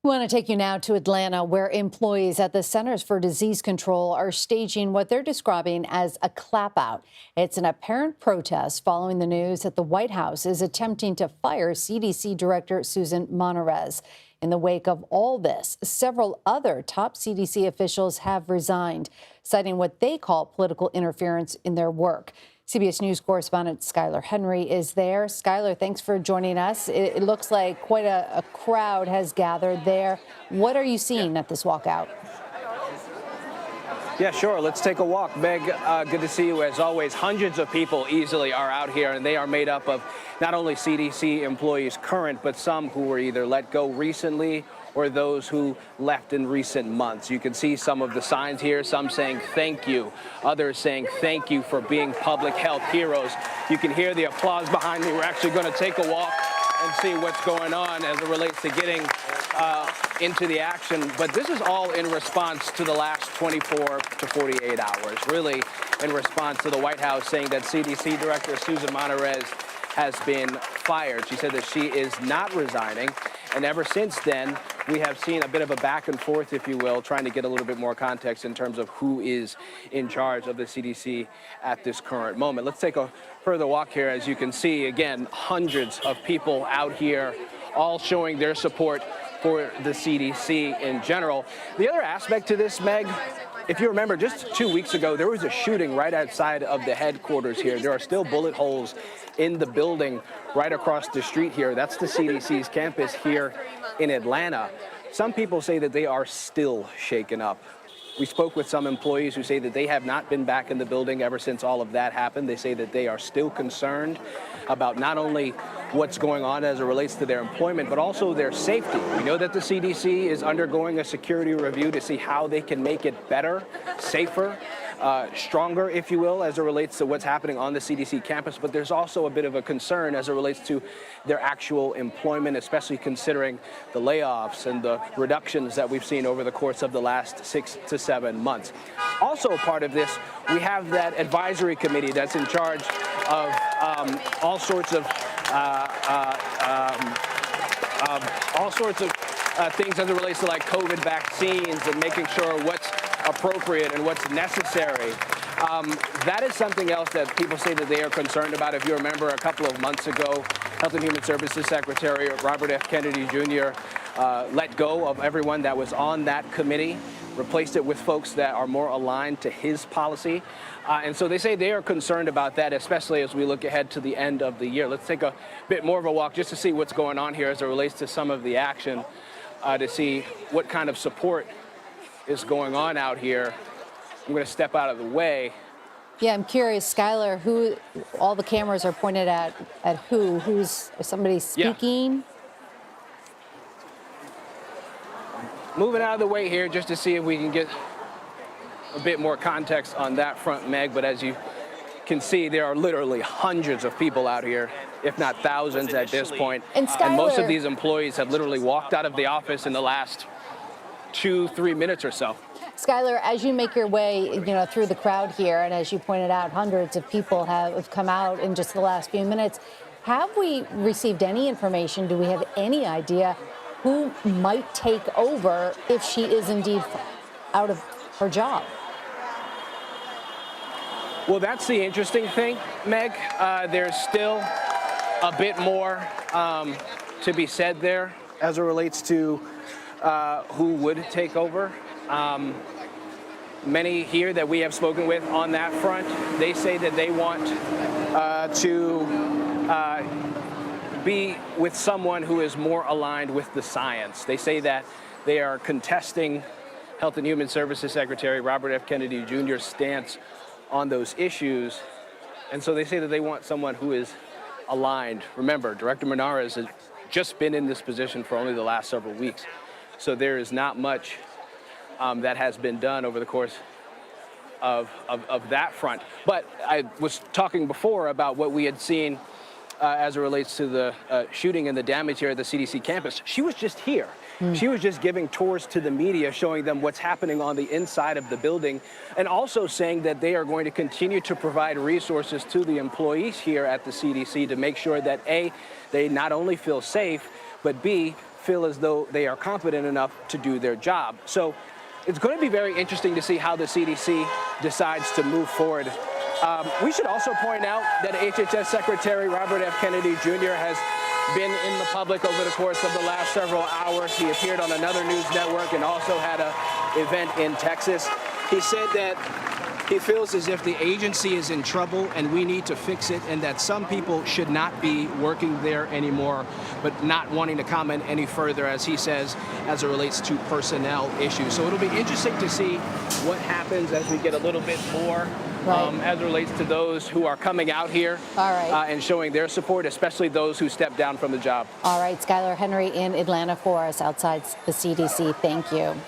We want to take you now to Atlanta, where employees at the Centers for Disease Control are staging what they're describing as a clap-out. It's an apparent protest following the news that the White House is attempting to fire CDC Director Susan Monarez. In the wake of all this, several other top CDC officials have resigned, citing what they call political interference in their work. CBS News correspondent Skyler Henry is there. Skyler, thanks for joining us. It looks like quite a crowd has gathered there. What are you seeing at this walkout? Yeah, sure. Let's take a walk. Meg, good to see you as always. Hundreds of people easily are out here, and they are made up of not only CDC employees current, but some who were either let go recently or those who left in recent months. You can see some of the signs here, some saying thank you, others saying thank you for being public health heroes. You can hear the applause behind me. We're actually going to take a walk and see what's going on as it relates to getting into the action. But this is all in response to the last 24 to 48 hours, really in response to the White House saying that CDC Director Susan Monarez has been fired. She said that she is not resigning. And ever since then, we have seen a bit of a back and forth, if you will, trying to get a little bit more context in terms of who is in charge of the CDC at this current moment. Let's take a further walk here. As you can see, again, hundreds of people out here, all showing their support for the CDC in general. The other aspect to this, Meg, if you remember, just 2 weeks ago, there was a shooting right outside of the headquarters here. There are still bullet holes in the building right across the street here. That's the CDC's campus here in Atlanta. Some people say that they are still shaken up. We spoke with some employees who say that they have not been back in the building ever since all of that happened. They say that they are still concerned about not only what's going on as it relates to their employment, but also their safety. We know that the CDC is undergoing a security review to see how they can make it better, safer, stronger, if you will, as it relates to what's happening on the CDC campus. But there's also a bit of a concern as it relates to their actual employment, especially considering the layoffs and the reductions that we've seen over the course of the last 6 to 7 months. Also part of this, we have that advisory committee that's in charge of all sorts of things as it relates to like COVID vaccines and making sure what's appropriate and what's necessary. That is something else that people say that they are concerned about. If you remember, a couple of months ago, Health and Human Services Secretary Robert F. Kennedy Jr. Let go of everyone that was on that committee, replaced it with folks that are more aligned to his policy. And so they say they are concerned about that, especially as we look ahead to the end of the year. Let's take a bit more of a walk just to see what's going on here as it relates to some of the action, to see what kind of support is going on out here. I'm going to step out of the way. Yeah, I'm curious, Skyler, who all the cameras are pointed at who? Who's somebody speaking? Yeah. Moving out of the way here just to see if we can get a bit more context on that front, Meg. But as you can see, there are literally hundreds of people out here, if not thousands at this point. And most of these employees have literally walked out of the office in the last 2-3 minutes or so. Skyler, as you make your way, through the crowd here, and as you pointed out, hundreds of people have come out in just the last few minutes. Have we received any information? Do we have any idea who might take over if she is indeed out of her job? Well, that's the interesting thing, Meg. There's still a bit more to be said there as it relates to who would take over. Many here that we have spoken with on that front, they say that they want to be with someone who is more aligned with the science. They say that they are contesting Health and Human Services Secretary Robert F. Kennedy Jr.'s stance on those issues. And so they say that they want someone who is aligned. Remember, Director Monarez has just been in this position for only the last several weeks. So there is not much that has been done over the course of that front. But I was talking before about what we had seen as it relates to the shooting and the damage here at the CDC campus. She was just here. She was just giving tours to the media, showing them what's happening on the inside of the building, and also saying that they are going to continue to provide resources to the employees here at the CDC to make sure that A, they not only feel safe, but B, feel as though they are competent enough to do their job. So it's going to be very interesting to see how the CDC decides to move forward. We should also point out that HHS Secretary Robert F. Kennedy Jr. has been in the public over the course of the last several hours. He appeared on another news network and also had an event in Texas. He said that he feels as if the agency is in trouble and we need to fix it, and that some people should not be working there anymore, but not wanting to comment any further, as he says, as it relates to personnel issues. So it'll be interesting to see what happens as we get a little bit more as it relates to those who are coming out here and showing their support, especially those who stepped down from the job. All right, Skyler Henry in Atlanta for us outside the CDC. Thank you.